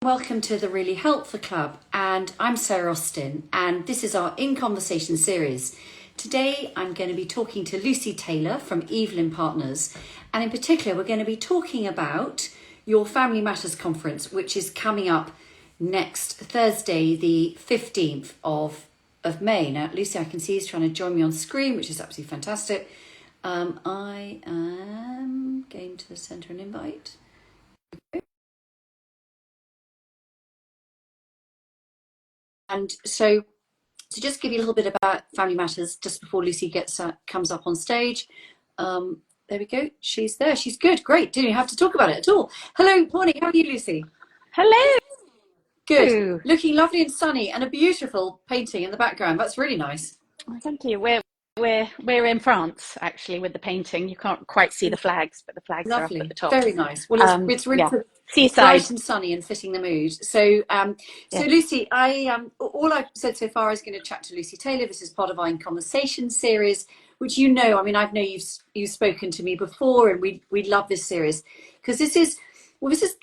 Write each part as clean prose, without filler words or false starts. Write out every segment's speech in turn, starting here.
Welcome to the Really Helpful Club, and I'm Sarah Austin, and this is our In Conversation series. Today I'm going to be talking to Lucy Taylor from Evelyn Partners, and in particular we're going to be talking about your Family Matters conference, which is coming up next Thursday, the 15th of May. Now, Lucy, I can see, is trying to join me on screen, which is absolutely fantastic. I am going to send her an invite. And so to just give you a little bit about Family Matters, just before Lucy comes up on stage. There we go. She's there. She's good. Great. Didn't even have to talk about it at all. Hello. Morning. How are you, Lucy? Hello. Good. Looking lovely and sunny, and a beautiful painting in the background. That's really nice. Oh, thank you. We're in France actually with the painting. You can't quite see the flags, but the flags are up Lovely. at the top. Very nice. Well, it's really seaside, bright and sunny and fitting the mood. So, Yeah. Lucy, all I've said so far is going to chat to Lucy Taylor. This is part of our In Conversation series, which I mean, I know you've spoken to me before, and we love this series because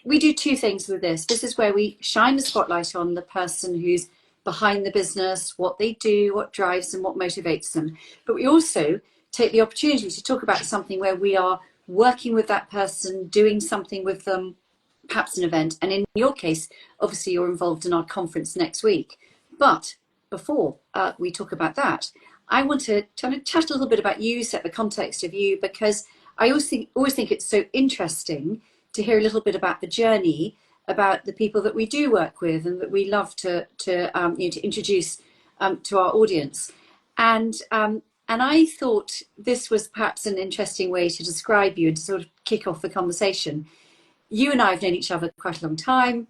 we do two things with this. This is where we shine the spotlight on the person who's behind the business, what they do, what drives them, what motivates them. But we also take the opportunity to talk about something where we are working with that person, doing something with them, perhaps an event. And in your case, obviously you're involved in our conference next week. But before we talk about that, I want to kind of chat a little bit about you, set the context of you, because I always think it's so interesting to hear a little bit about the journey, about the people that we do work with and that we love to introduce to our audience. And I thought this was perhaps an interesting way to describe you and to sort of kick off the conversation. You and I have known each other quite a long time.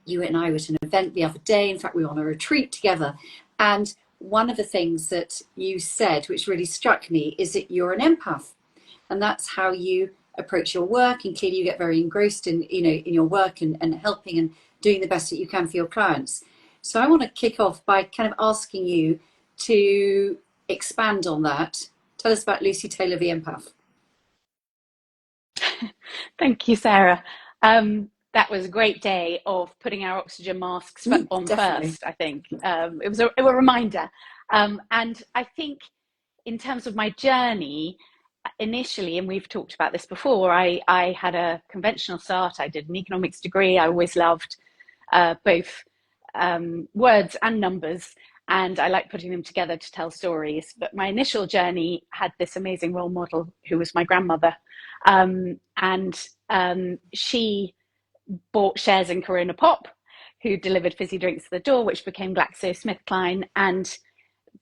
You and I were at an event the other day. In fact, we were on a retreat together. And one of the things that you said, which really struck me, is that you're an empath. And that's how you approach your work, and clearly you get very engrossed in your work and helping and doing the best that you can for your clients. So I want to kick off by kind of asking you to expand on that. Tell us about Lucy Taylor, the empath. Thank you, Sarah. That was a great day of putting our oxygen masks on Definitely. first, I think. It was a reminder. And I think in terms of my journey, initially, and we've talked about this before, I had a conventional start. I did an economics degree. I always loved both words and numbers, and I like putting them together to tell stories. But my initial journey had this amazing role model who was my grandmother, and she bought shares in Corona Pop, who delivered fizzy drinks to the door, which became GlaxoSmithKline. And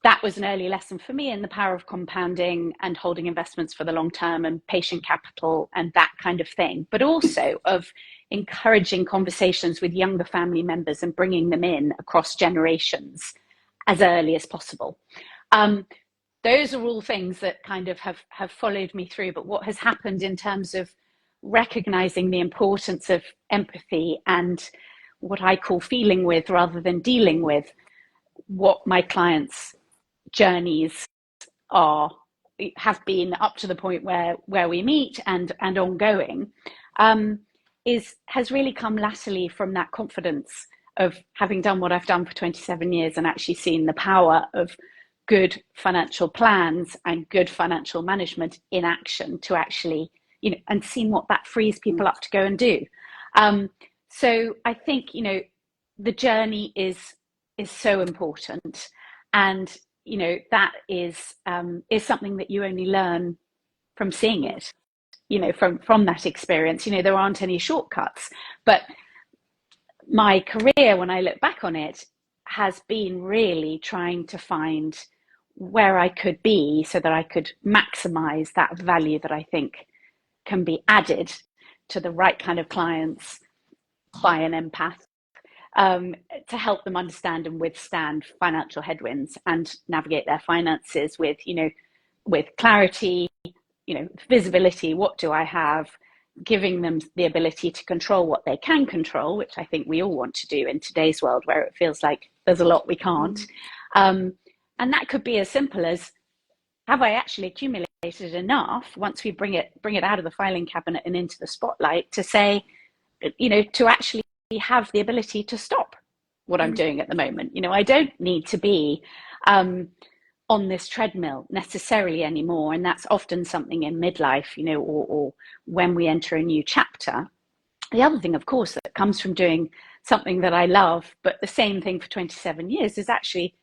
that was an early lesson for me in the power of compounding and holding investments for the long term and patient capital and that kind of thing, but also of encouraging conversations with younger family members and bringing them in across generations as early as possible. Those are all things that kind of have followed me through. But what has happened in terms of recognizing the importance of empathy and what I call feeling with rather than dealing with what my clients' journeys have been up to the point where we meet and ongoing, has really come latterly from that confidence of having done what I've done for 27 years and actually seen the power of good financial plans and good financial management in action to actually, and seeing what that frees people up to go and do. So I think, the journey is so important, and that is something that you only learn from seeing it, from that experience. There aren't any shortcuts, but my career, when I look back on it, has been really trying to find where I could be so that I could maximize that value that I think can be added to the right kind of clients by an empath, to help them understand and withstand financial headwinds and navigate their finances with clarity, visibility. What do I have? Giving them the ability to control what they can control, which I think we all want to do in today's world where it feels like there's a lot we can't. And that could be as simple as, have I actually accumulated enough once we bring it out of the filing cabinet and into the spotlight to say, to actually have the ability to stop what I'm doing at the moment. I don't need to be on this treadmill necessarily anymore. And that's often something in midlife, or when we enter a new chapter. The other thing, of course, that comes from doing something that I love, but the same thing for 27 years, is actually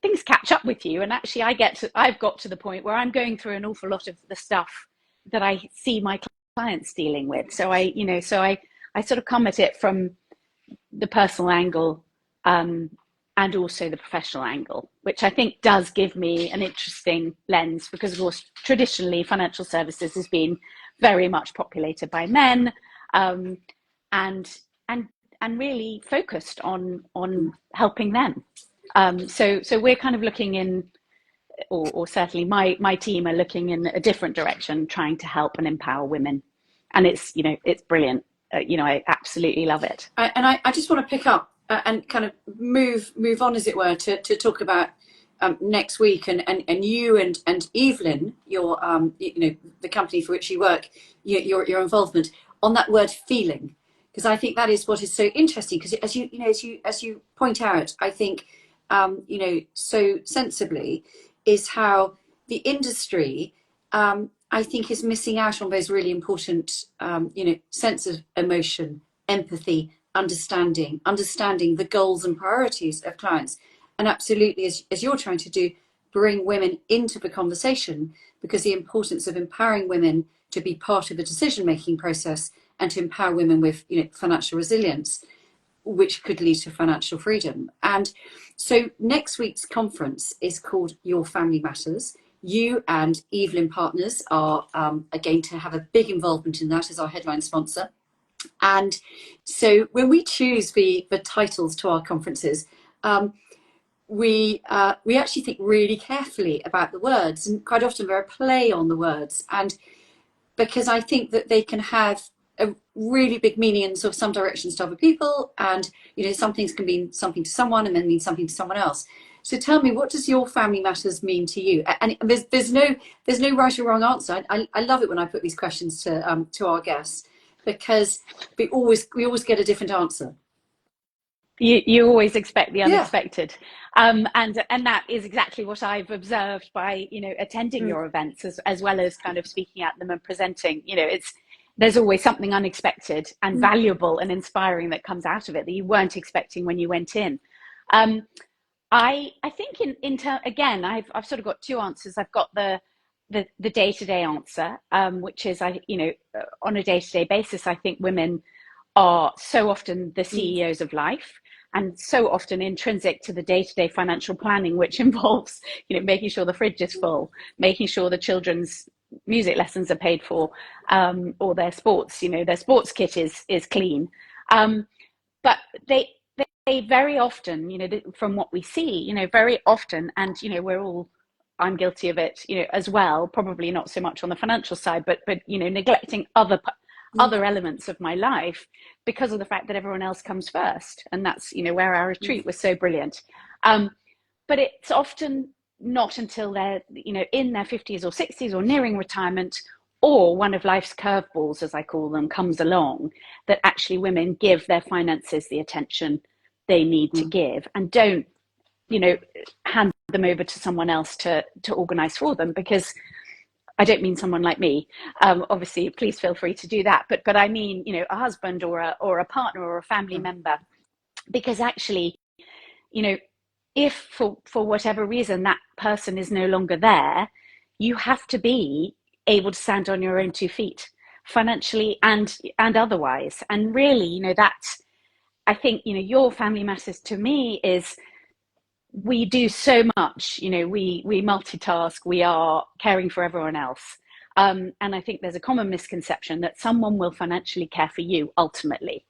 things catch up with you. And actually I've got to the point where I'm going through an awful lot of the stuff that I see my clients dealing with. So I sort of come at it from the personal angle, and also the professional angle, which I think does give me an interesting lens, because of course traditionally financial services has been very much populated by men, and really focused on helping them. So we're kind of looking in, or certainly my team are looking in a different direction, trying to help and empower women, and it's brilliant. I absolutely love it. I just want to pick up and kind of move on, as it were, to talk about next week, and you and Evelyn, your the company for which you work, your involvement on that word feeling, because I think that is what is so interesting. Because as you point out, I think so sensibly, is how the industry, I think, is missing out on those really important sense of emotion, empathy, understanding the goals and priorities of clients, and absolutely, as you're trying to do, bring women into the conversation, because the importance of empowering women to be part of the decision making process, and to empower women with financial resilience, which could lead to financial freedom. And so next week's conference is called Your Family Matters. You and Evelyn Partners are going to have a big involvement in that as our headline sponsor. And so when we choose the titles to our conferences, we actually think really carefully about the words, and quite often they're a play on the words, and because I think that they can have a really big meaning in sort of some directions to other people, and some things can mean something to someone and then mean something to someone else. So tell me, what does Your Family Matters mean to you? And there's no right or wrong answer. I love it when I put these questions to our guests, because we always get a different answer. You always expect the unexpected. Yeah. And that is exactly what I've observed by attending your events, as well as kind of speaking at them and presenting. There's always something unexpected and valuable and inspiring that comes out of it that you weren't expecting when you went in. I think in term, again, I've sort of got two answers. I've got the day-to-day answer, which is on a day-to-day basis, I think women are so often the CEOs of life, and so often intrinsic to the day-to-day financial planning, which involves making sure the fridge is full, making sure the children's music lessons are paid for, or their sports kit is clean. But they very often, from what we see, very often, and I'm guilty of it, as well, probably not so much on the financial side, but neglecting other elements of my life because of the fact that everyone else comes first. And that's where our retreat was so brilliant. But it's often not until they're in their 50s or 60s or nearing retirement, or one of life's curveballs, as I call them, comes along, that actually women give their finances the attention they need to give, and don't hand them over to someone else to organize for them. Because I don't mean someone like me. Obviously, please feel free to do that. But I mean, a husband or a partner or a family member. Because actually, if for whatever reason that person is no longer there, you have to be able to stand on your own 2 feet, financially and otherwise. And really, that's, I think, Your Family Matters to me is, we do so much, we multitask, we are caring for everyone else. And I think there's a common misconception that someone will financially care for you ultimately.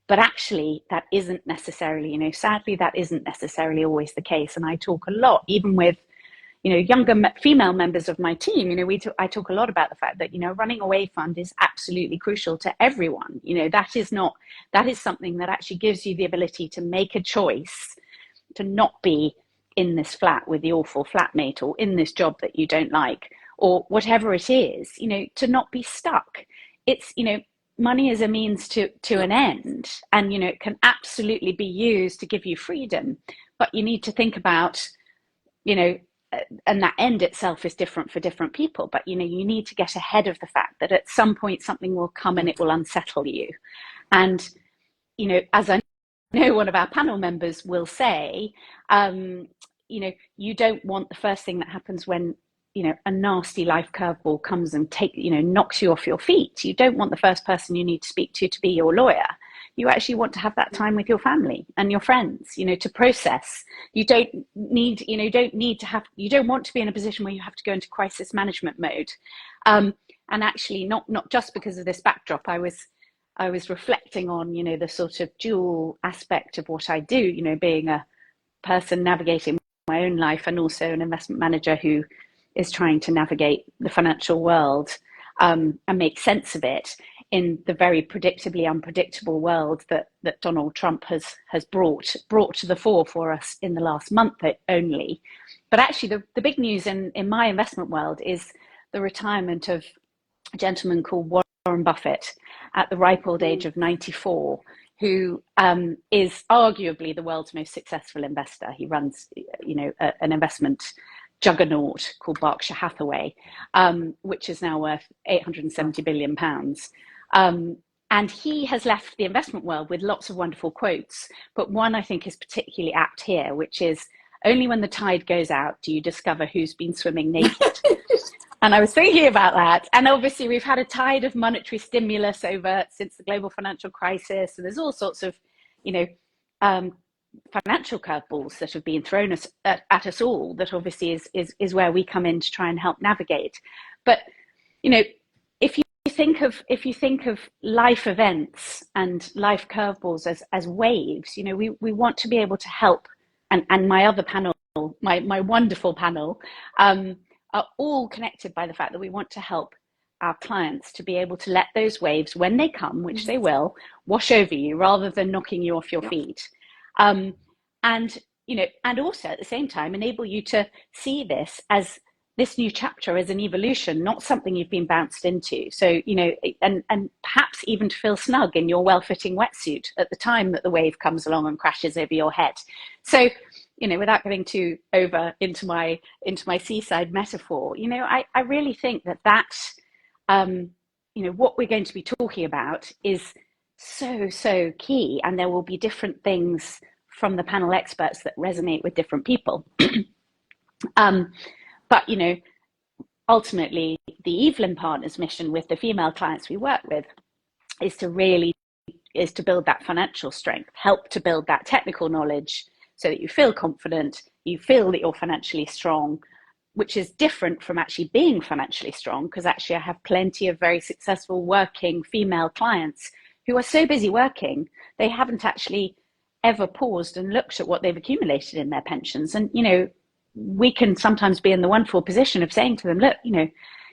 But actually, that isn't necessarily, sadly, that isn't necessarily always the case. And I talk a lot, even with, younger female members of my team, I talk a lot about the fact that, running away fund is absolutely crucial to everyone. That is something that actually gives you the ability to make a choice to not be in this flat with the awful flatmate, or in this job that you don't like, or whatever it is, to not be stuck. It's, money is a means to an end, and it can absolutely be used to give you freedom, but you need to think about, you know and that end itself is different for different people, but you need to get ahead of the fact that at some point something will come and it will unsettle you. And as I know one of our panel members will say, you don't want the first thing that happens when a nasty life curveball comes and knocks you off your feet. You don't want the first person you need to speak to be your lawyer. You actually want to have that time with your family and your friends, to process. You don't want to be in a position where you have to go into crisis management mode. And actually, not just because of this backdrop. I was reflecting on, the sort of dual aspect of what I do, being a person navigating my own life and also an investment manager who is trying to navigate the financial world and make sense of it in the very predictably unpredictable world that Donald Trump has brought to the fore for us in the last month only. But actually, the big news in my investment world is the retirement of a gentleman called Warren Buffett at the ripe old age of 94, who is arguably the world's most successful investor. He runs, an investment juggernaut called Berkshire Hathaway, which is now worth £870 billion. And he has left the investment world with lots of wonderful quotes, but one I think is particularly apt here, which is, "Only when the tide goes out do you discover who's been swimming naked." And I was thinking about that. And obviously, we've had a tide of monetary stimulus since the global financial crisis. And there's all sorts of, financial curveballs that have been thrown at us all. That obviously is where we come in to try and help navigate. But, if you think of life events and life curveballs as waves, we want to be able to help. And my other panel, my wonderful panel, are all connected by the fact that we want to help our clients to be able to let those waves, when they come, which they will, wash over you rather than knocking you off your feet. And also at the same time enable you to see this new chapter as an evolution, not something you've been bounced into. So, and perhaps even to feel snug in your well-fitting wetsuit at the time that the wave comes along and crashes over your head. So, without getting too over into my seaside metaphor, I really think that what we're going to be talking about is so key, and there will be different things from the panel experts that resonate with different people. But, ultimately, the Evelyn Partners mission with the female clients we work with is to build that financial strength, help to build that technical knowledge so that you feel confident, you feel that you're financially strong, which is different from actually being financially strong, because actually I have plenty of very successful working female clients who are so busy working, they haven't actually ever paused and looked at what they've accumulated in their pensions. And, we can sometimes be in the wonderful position of saying to them, look,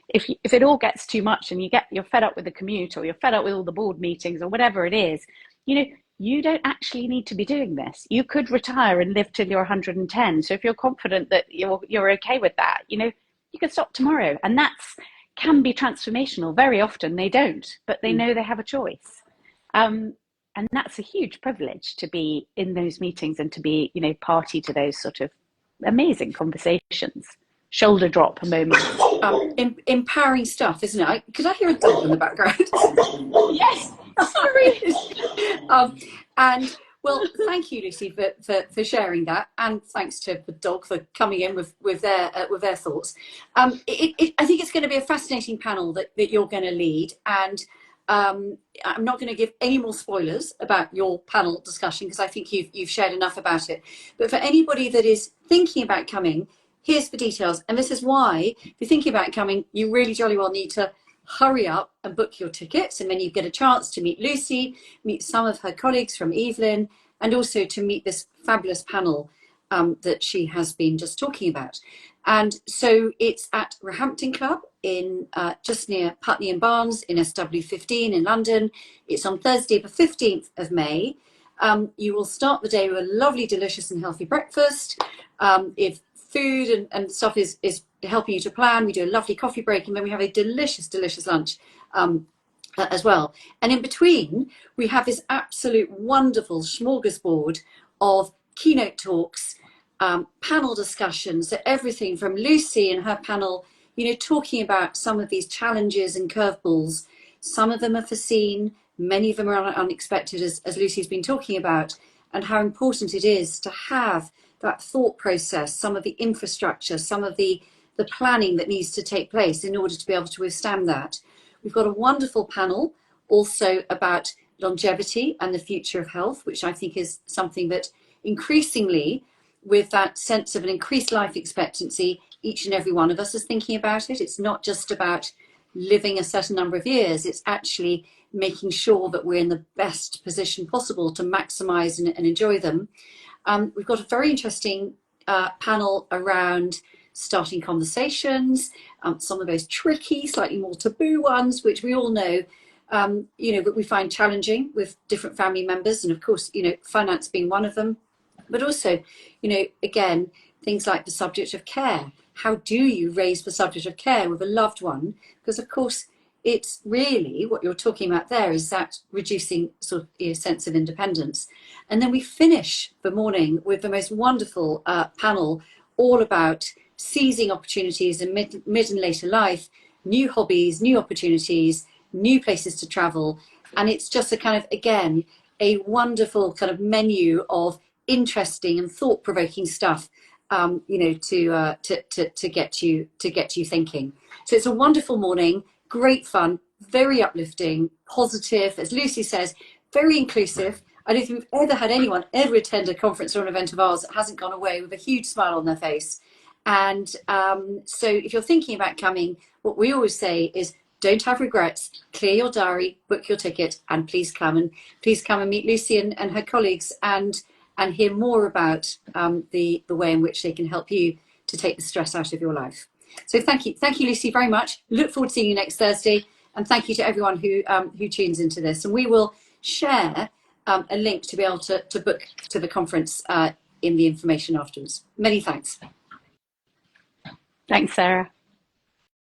if it all gets too much and you're fed up with the commute, or you're fed up with all the board meetings, or whatever it is, you don't actually need to be doing this. You could retire and live till you're 110. So if you're confident that you're okay with that, you could stop tomorrow. And that's can be transformational. Very often they don't, but they know they have a choice. And that's a huge privilege to be in those meetings and to be, party to those sort of amazing conversations. Shoulder drop a moment. Empowering stuff, isn't it? Could I hear a dog in the background? Yes, sorry. And well, thank you, Lucy, for sharing that, and thanks to the dog for coming in with their thoughts. I think it's going to be a fascinating panel that you're going to lead, and I'm not going to give any more spoilers about your panel discussion because I think you've shared enough about it. But for anybody that is thinking about coming, here's the details. And this is why, if you're thinking about coming, you really jolly well need to hurry up and book your tickets. And then you get a chance to meet Lucy, meet some of her colleagues from Evelyn, and also to meet this fabulous panel that she has been just talking about. And so it's at Roehampton Club in just near Putney and Barnes in SW15 in London. It's on Thursday, the 15th of May. You will start the day with a lovely, delicious and healthy breakfast. If food and stuff is helping you to plan, we do a lovely coffee break, and then we have a delicious lunch as well. And in between, we have this absolute wonderful smorgasbord of keynote talks, panel discussions, so everything from Lucy and her panel, talking about some of these challenges and curveballs. Some of them are foreseen, many of them are unexpected, as Lucy's been talking about, and how important it is to have that thought process, some of the infrastructure, some of the planning that needs to take place in order to be able to withstand that. We've got a wonderful panel also about longevity and the future of health, which I think is something that increasingly, with that sense of an increased life expectancy, each and every one of us is thinking about it. It's not just about living a certain number of years, it's actually making sure that we're in the best position possible to maximize and enjoy them. We've got a very interesting panel around starting conversations, some of those tricky, slightly more taboo ones, which we all know, that we find challenging with different family members. And of course, finance being one of them, but also, again, things like the subject of care. How do you raise the subject of care with a loved one? Because of course, it's really what you're talking about there is that reducing sort of sense of independence. And then we finish the morning with the most wonderful panel all about seizing opportunities in mid and later life, new hobbies, new opportunities, new places to travel. And it's just a kind of, again, a wonderful kind of menu of interesting and thought-provoking stuff, to get you thinking. So it's a wonderful morning, great fun, very uplifting, positive, as Lucy says, very inclusive. I don't think we've ever had anyone ever attend a conference or an event of ours that hasn't gone away with a huge smile on their face. And so if you're thinking about coming, what we always say is don't have regrets, clear your diary, book your ticket, and please come and meet Lucy and her colleagues and hear more about the way in which they can help you to take the stress out of your life. So thank you, Lucy, very much. Look forward to seeing you next Thursday, and thank you to everyone who tunes into this. And we will share a link to be able to book to the conference in the information afterwards. Many thanks. Thanks, Sarah.